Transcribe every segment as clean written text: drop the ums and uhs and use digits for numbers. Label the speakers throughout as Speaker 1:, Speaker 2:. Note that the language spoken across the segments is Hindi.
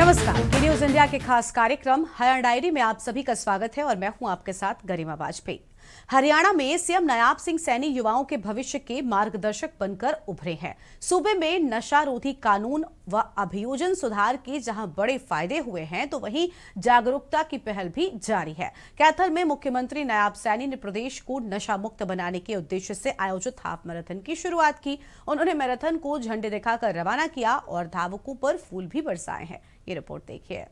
Speaker 1: नमस्कार, के न्यूज इंडिया के खास कार्यक्रम हरियाणा डायरी में आप सभी का स्वागत है और मैं हूं आपके साथ गरिमा वाजपेयी। हरियाणा में सीएम नायाब सिंह सैनी युवाओं के भविष्य के मार्गदर्शक बनकर उभरे हैं। सूबे में नशारोधी कानून व अभियोजन सुधार के जहां बड़े फायदे हुए हैं, तो वहीं जागरूकता की पहल भी जारी है। कैथल में मुख्यमंत्री नायाब सैनी ने प्रदेश को नशा मुक्त बनाने के उद्देश्य से आयोजित हाफ मैराथन की शुरुआत की। उन्होंने मैराथन को झंडे दिखाकर रवाना किया और धावकों पर फूल भी बरसाए हैं। ये रिपोर्ट देखिए।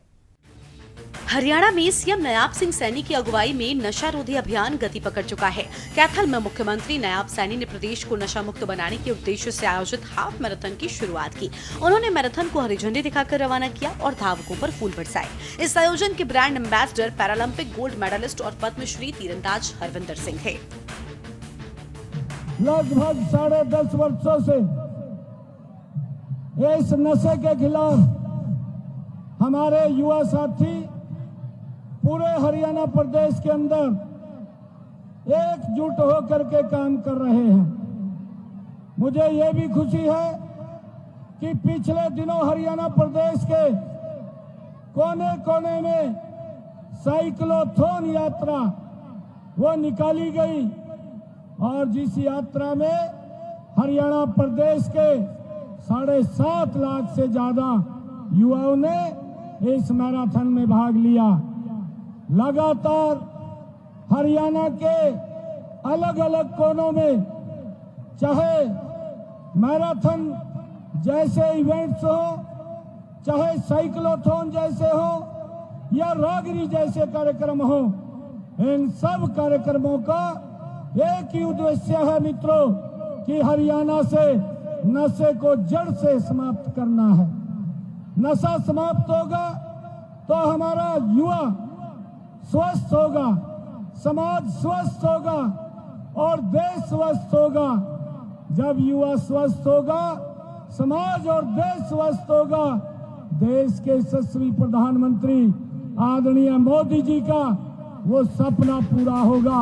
Speaker 1: हरियाणा में सीएम नायाब सिंह सैनी की अगुवाई में नशारोधी अभियान गति पकड़ चुका है। कैथल में मुख्यमंत्री नायाब सैनी ने प्रदेश को नशा मुक्त बनाने के उद्देश्य से आयोजित हाफ मैराथन की शुरुआत की। उन्होंने मैराथन को हरी झंडी दिखाकर रवाना किया और धावकों पर फूल बरसाए। इस आयोजन के brand ambassador paralympic gold medallist और पद्मश्री तीरंदाज हरविंदर सिंह थे।
Speaker 2: लगभग 10.5 वर्षों से इस नशे के खिलाफ हमारे युवा साथी पूरे हरियाणा प्रदेश के अंदर एकजुट होकर के काम कर रहे हैं। मुझे ये भी खुशी है कि पिछले दिनों हरियाणा प्रदेश के कोने कोने में साइक्लोथॉन यात्रा वो निकाली गई और जिस यात्रा में हरियाणा प्रदेश के 7.5 लाख से ज्यादा युवाओं ने इस मैराथन में भाग लिया। लगातार हरियाणा के अलग अलग कोनों में चाहे मैराथन जैसे इवेंट्स हो, चाहे साइक्लोथॉन जैसे हो या रागरी जैसे कार्यक्रम हो, इन सब कार्यक्रमों का एक ही उद्देश्य है मित्रों कि हरियाणा से नशे को जड़ से समाप्त करना है। नशा समाप्त होगा तो हमारा युवा स्वस्थ होगा, समाज स्वस्थ होगा और देश स्वस्थ होगा। जब युवा स्वस्थ होगा, समाज और देश स्वस्थ होगा, देश के यशस्वी प्रधानमंत्री आदरणीय मोदी जी का वो सपना पूरा होगा।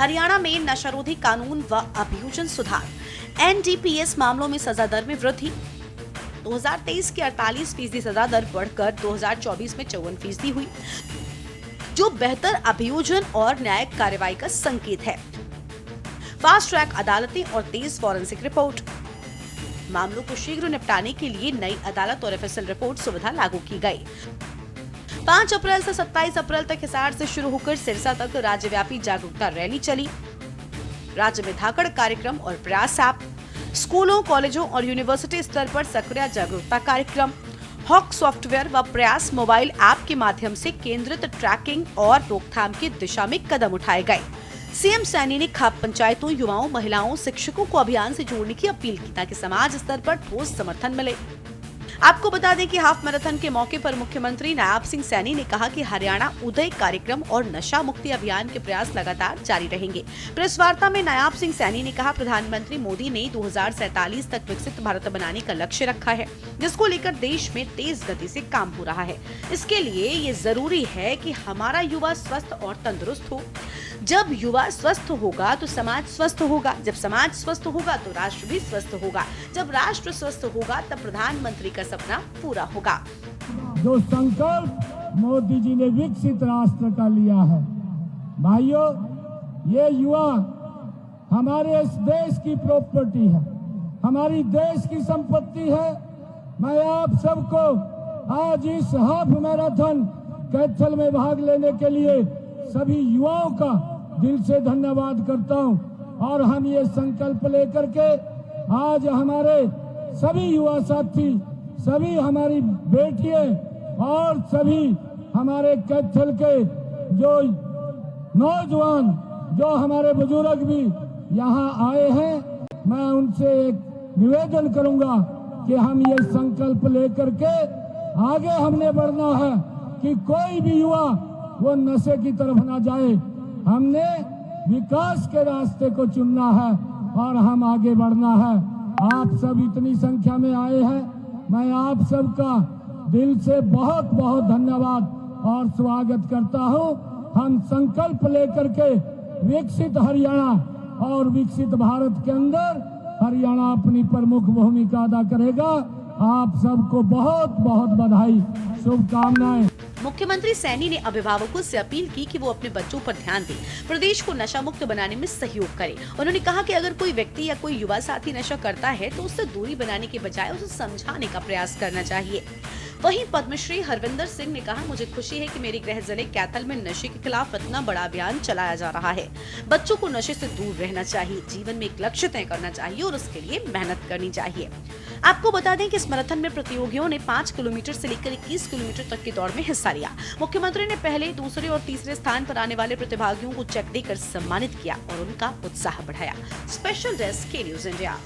Speaker 1: हरियाणा में नशारोधी कानून व अभियोजन सुधार एनडीपीएस मामलों में सजा दर में वृद्धि। 2023 की 48% सजा दर बढ़कर 2024 में 54% हुई, जो बेहतर अभियोजन और न्यायिक कार्रवाई का संकेत है। फास्ट ट्रैक अदालतें और तेज फॉरेंसिक रिपोर्ट। मामलों को शीघ्र निपटाने के लिए नई अदालत और एफएसएल रिपोर्ट सुविधा लागू की गई। 5 अप्रैल से 27 अप्रैल तक हिसार से शुरू होकर सिरसा तक राज्यव्यापी जागरूकता रैली चली। राज्य में धाकड़ कार्यक्रम और प्रयास ऐप, स्कूलों, कॉलेजों और यूनिवर्सिटी स्तर पर सक्रिय जागरूकता कार्यक्रम, हॉक सॉफ्टवेयर व प्रयास मोबाइल ऐप के माध्यम से केंद्रित ट्रैकिंग और रोकथाम की दिशा में कदम उठाए गए। सीएम सैनी ने खाप पंचायतों, युवाओं, महिलाओं, शिक्षकों को अभियान से जोड़ने की अपील की ताकि समाज स्तर पर ठोस समर्थन मिले। आपको बता दें कि हाफ मैराथन के मौके पर मुख्यमंत्री नायाब सिंह सैनी ने कहा कि हरियाणा उदय कार्यक्रम और नशा मुक्ति अभियान के प्रयास लगातार जारी रहेंगे। प्रेस वार्ता में नायाब सिंह सैनी ने कहा, प्रधानमंत्री मोदी ने 2047 तक विकसित भारत बनाने का लक्ष्य रखा है, जिसको लेकर देश में तेज गति से काम हो रहा है। इसके लिए ये जरूरी है कि हमारा युवा स्वस्थ और तंदुरुस्त हो। जब युवा स्वस्थ होगा तो समाज स्वस्थ होगा, जब समाज स्वस्थ होगा तो राष्ट्र भी स्वस्थ होगा, जब राष्ट्र स्वस्थ होगा तब प्रधानमंत्री का सपना पूरा होगा।
Speaker 2: जो संकल्प मोदी जी ने विकसित राष्ट्र का लिया है, भाइयों, ये युवा हमारे इस देश की प्रॉपर्टी है, हमारी देश की संपत्ति है। मैं आप सबको आज इस हाफ मैराथन कैथल में भाग लेने के लिए सभी युवाओं का दिल से धन्यवाद करता हूं। और हम ये संकल्प लेकर के आज हमारे सभी युवा साथी, सभी हमारी बेटियां और सभी हमारे कैथल के जो नौजवान, जो हमारे बुजुर्ग भी यहाँ आए हैं, मैं उनसे एक निवेदन करूंगा कि हम ये संकल्प लेकर के आगे हमने बढ़ना है कि कोई भी युवा वो नशे की तरफ ना जाए। हमने विकास के रास्ते को चुनना है और हम आगे बढ़ना है। आप सब इतनी संख्या में आए हैं, मैं आप सबका दिल से बहुत बहुत धन्यवाद और स्वागत करता हूं। हम संकल्प लेकर के विकसित हरियाणा और विकसित भारत के अंदर हरियाणा अपनी प्रमुख भूमिका अदा करेगा। आप सबको बहुत बहुत बधाई, शुभकामनाएं।
Speaker 1: मुख्यमंत्री सैनी ने अभिभावकों से अपील की कि वो अपने बच्चों पर ध्यान दें, प्रदेश को नशा मुक्त बनाने में सहयोग करें। उन्होंने कहा कि अगर कोई व्यक्ति या कोई युवा साथी नशा करता है तो उससे दूरी बनाने के बजाय उसे समझाने का प्रयास करना चाहिए। वहीं पद्मश्री हरविंदर सिंह ने कहा, मुझे खुशी है कि मेरे गृह जिले कैथल में नशे के खिलाफ इतना बड़ा अभियान चलाया जा रहा है। बच्चों को नशे से दूर रहना चाहिए, जीवन में एक लक्ष्य तय करना चाहिए और उसके लिए मेहनत करनी चाहिए। आपको बता दें कि इस मैराथन में प्रतियोगियों ने 5 किलोमीटर से लेकर 21 किलोमीटर तक की दौड़ में हिस्सा लिया। मुख्यमंत्री ने पहले, दूसरे और तीसरे स्थान पर आने वाले प्रतिभागियों को चेक देकर सम्मानित किया और उनका उत्साह बढ़ाया। स्पेशल डेस्क के न्यूज इंडिया।